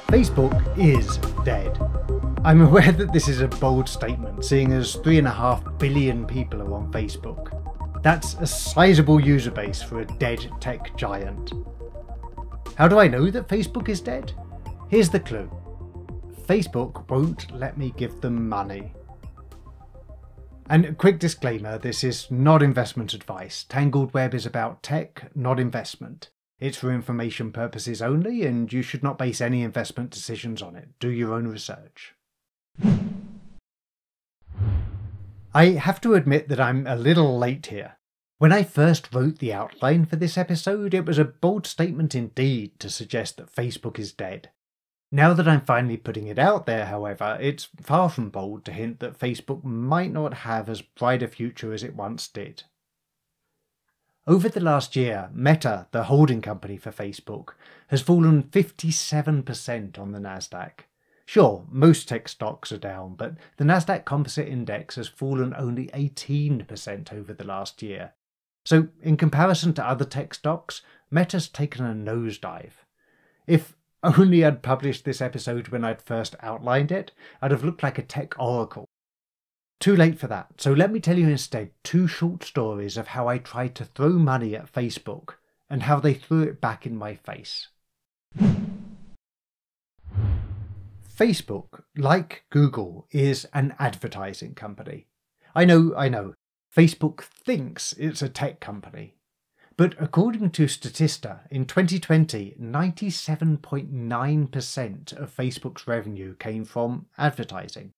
Facebook is dead. I'm aware that this is a bold statement, seeing as 3.5 billion people are on Facebook. That's a sizable user base for a dead tech giant. How do I know that Facebook is dead? Here's the clue. Facebook won't let me give them money. And a quick disclaimer, this is not investment advice. Tangled Web is about tech, not investment. It's for information purposes only, and you should not base any investment decisions on it. Do your own research. I have to admit that I'm a little late here. When I first wrote the outline for this episode, it was a bold statement indeed to suggest that Facebook is dead. Now that I'm finally putting it out there, however, it's far from bold to hint that Facebook might not have as bright a future as it once did. Over the last year, Meta, the holding company for Facebook, has fallen 57% on the Nasdaq. Sure, most tech stocks are down, but the Nasdaq Composite Index has fallen only 18% over the last year. So, in comparison to other tech stocks, Meta's taken a nosedive. If only I'd published this episode when I'd first outlined it, I'd have looked like a tech oracle. Too late for that, so let me tell you instead 2 short stories of how I tried to throw money at Facebook, and how they threw it back in my face. Facebook, like Google, is an advertising company. I know, Facebook thinks it's a tech company. But according to Statista, in 2020, 97.9% of Facebook's revenue came from advertising.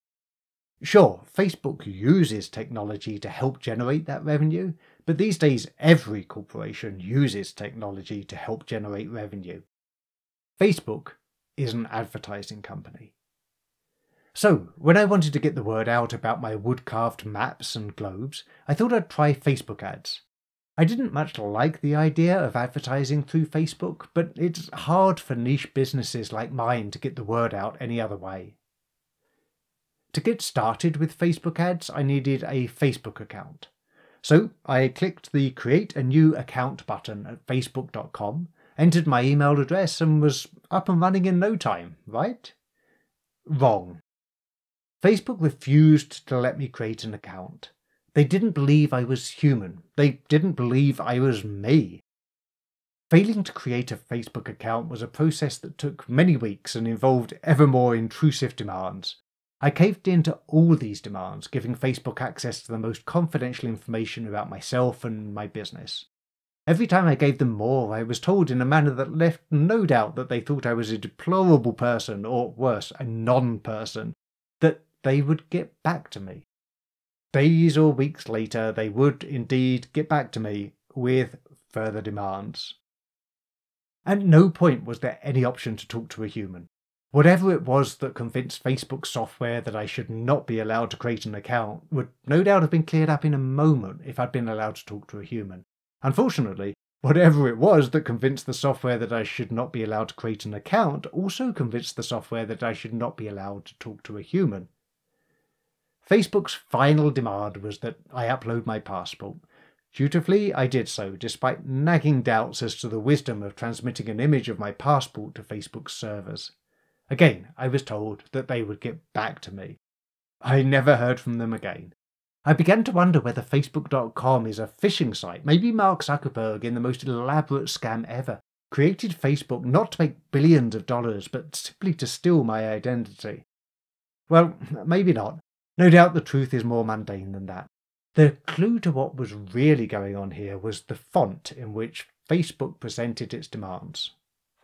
Sure, Facebook uses technology to help generate that revenue, but these days every corporation uses technology to help generate revenue. Facebook is an advertising company. So, when I wanted to get the word out about my wood-carved maps and globes, I thought I'd try Facebook ads. I didn't much like the idea of advertising through Facebook, but it's hard for niche businesses like mine to get the word out any other way. To get started with Facebook ads, I needed a Facebook account. So I clicked the Create a New Account button at facebook.com, entered my email address and was up and running in no time, right? Wrong. Facebook refused to let me create an account. They didn't believe I was human. They didn't believe I was me. Failing to create a Facebook account was a process that took many weeks and involved ever more intrusive demands. I caved in to all these demands, giving Facebook access to the most confidential information about myself and my business. Every time I gave them more, I was told in a manner that left no doubt that they thought I was a deplorable person, or worse, a non-person, that they would get back to me. Days or weeks later, they would indeed get back to me with further demands. At no point was there any option to talk to a human. Whatever it was that convinced Facebook software that I should not be allowed to create an account would no doubt have been cleared up in a moment if I'd been allowed to talk to a human. Unfortunately, whatever it was that convinced the software that I should not be allowed to create an account also convinced the software that I should not be allowed to talk to a human. Facebook's final demand was that I upload my passport. Dutifully, I did so, despite nagging doubts as to the wisdom of transmitting an image of my passport to Facebook's servers. Again, I was told that they would get back to me. I never heard from them again. I began to wonder whether Facebook.com is a phishing site. Maybe Mark Zuckerberg, in the most elaborate scam ever, created Facebook not to make billions of dollars, but simply to steal my identity. Well, maybe not. No doubt the truth is more mundane than that. The clue to what was really going on here was the font in which Facebook presented its demands.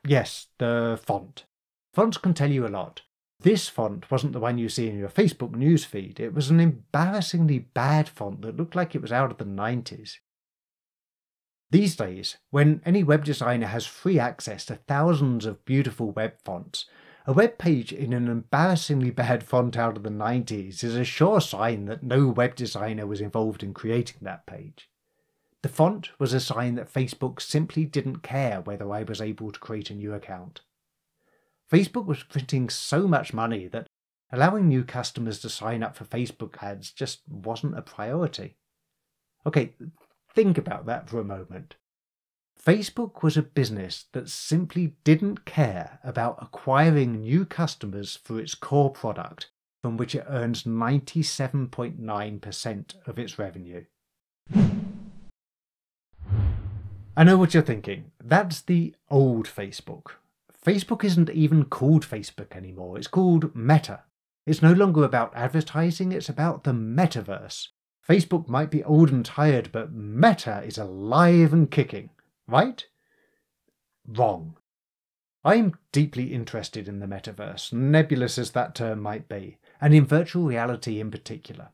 Yes, the font. Fonts can tell you a lot. This font wasn't the one you see in your Facebook newsfeed. It was an embarrassingly bad font that looked like it was out of the 90s. These days, when any web designer has free access to thousands of beautiful web fonts, a web page in an embarrassingly bad font out of the 90s is a sure sign that no web designer was involved in creating that page. The font was a sign that Facebook simply didn't care whether I was able to create a new account. Facebook was printing so much money that allowing new customers to sign up for Facebook ads just wasn't a priority. Okay, think about that for a moment. Facebook was a business that simply didn't care about acquiring new customers for its core product, from which it earns 97.9% of its revenue. I know what you're thinking. That's the old Facebook. Facebook isn't even called Facebook anymore. It's called Meta. It's no longer about advertising, it's about the metaverse. Facebook might be old and tired, but Meta is alive and kicking, right? Wrong. I'm deeply interested in the metaverse, nebulous as that term might be, and in virtual reality in particular.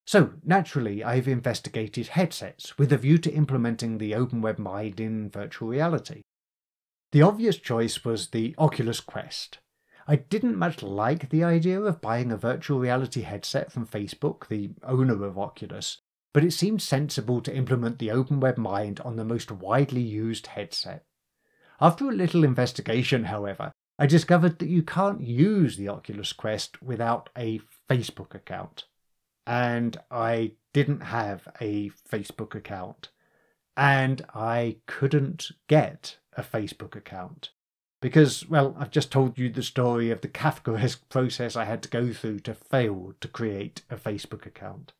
So, naturally, I've investigated headsets with a view to implementing the open web mind in virtual reality. The obvious choice was the Oculus Quest. I didn't much like the idea of buying a virtual reality headset from Facebook, the owner of Oculus, but it seemed sensible to implement the open web mind on the most widely used headset. After a little investigation, however, I discovered that you can't use the Oculus Quest without a Facebook account. And I didn't have a Facebook account. And I couldn't get a Facebook account. Because, well, I've just told you the story of the Kafkaesque process I had to go through to fail to create a Facebook account.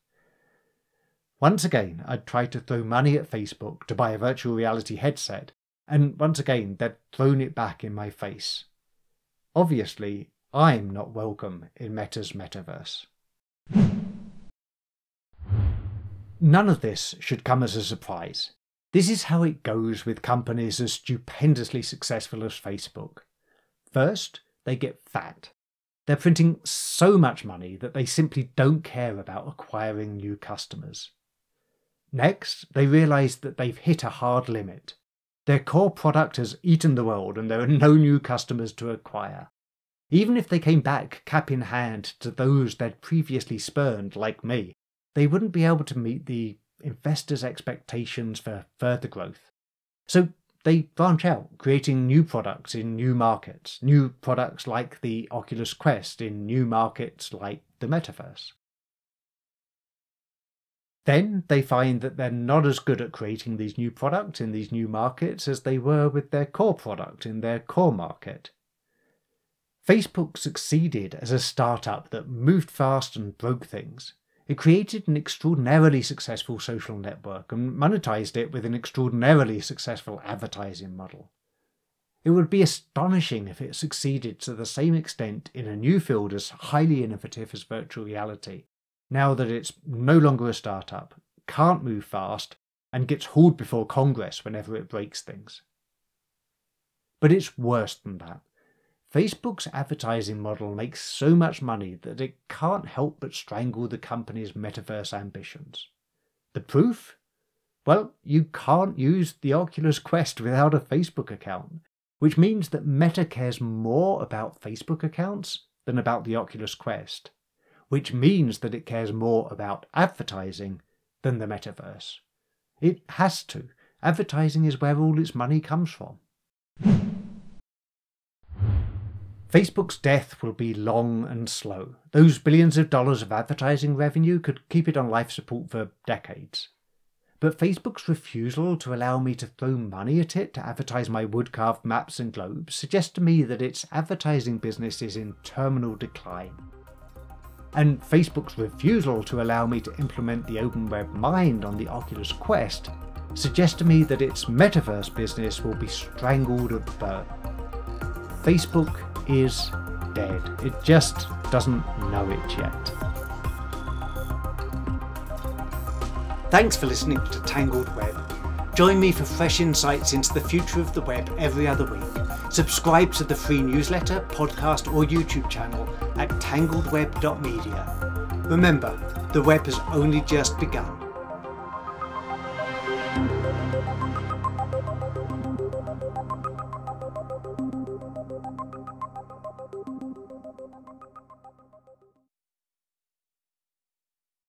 Once again, I'd tried to throw money at Facebook to buy a virtual reality headset, and once again they'd thrown it back in my face. Obviously, I'm not welcome in Meta's metaverse. None of this should come as a surprise. This is how it goes with companies as stupendously successful as Facebook. First, they get fat. They're printing so much money that they simply don't care about acquiring new customers. Next, they realise that they've hit a hard limit. Their core product has eaten the world and there are no new customers to acquire. Even if they came back cap in hand to those they'd previously spurned, like me, they wouldn't be able to meet the investors' expectations for further growth. So they branch out, creating new products in new markets, new products like the Oculus Quest in new markets like the metaverse. Then they find that they're not as good at creating these new products in these new markets as they were with their core product in their core market. Facebook succeeded as a startup that moved fast and broke things. It created an extraordinarily successful social network and monetized it with an extraordinarily successful advertising model. It would be astonishing if it succeeded to the same extent in a new field as highly innovative as virtual reality, now that it's no longer a startup, can't move fast, and gets hauled before Congress whenever it breaks things. But it's worse than that. Facebook's advertising model makes so much money that it can't help but strangle the company's metaverse ambitions. The proof? Well, you can't use the Oculus Quest without a Facebook account, which means that Meta cares more about Facebook accounts than about the Oculus Quest, which means that it cares more about advertising than the metaverse. It has to. Advertising is where all its money comes from. Facebook's death will be long and slow. Those billions of dollars of advertising revenue could keep it on life support for decades. But Facebook's refusal to allow me to throw money at it to advertise my wood-carved maps and globes suggests to me that its advertising business is in terminal decline. And Facebook's refusal to allow me to implement the open web mind on the Oculus Quest suggests to me that its metaverse business will be strangled at birth. Facebook is dead. It just doesn't know it yet. Thanks for listening to Tangled Web. Join me for fresh insights into the future of the web every other week. Subscribe to the free newsletter, podcast or YouTube channel at tangledweb.media. Remember, the web has only just begun.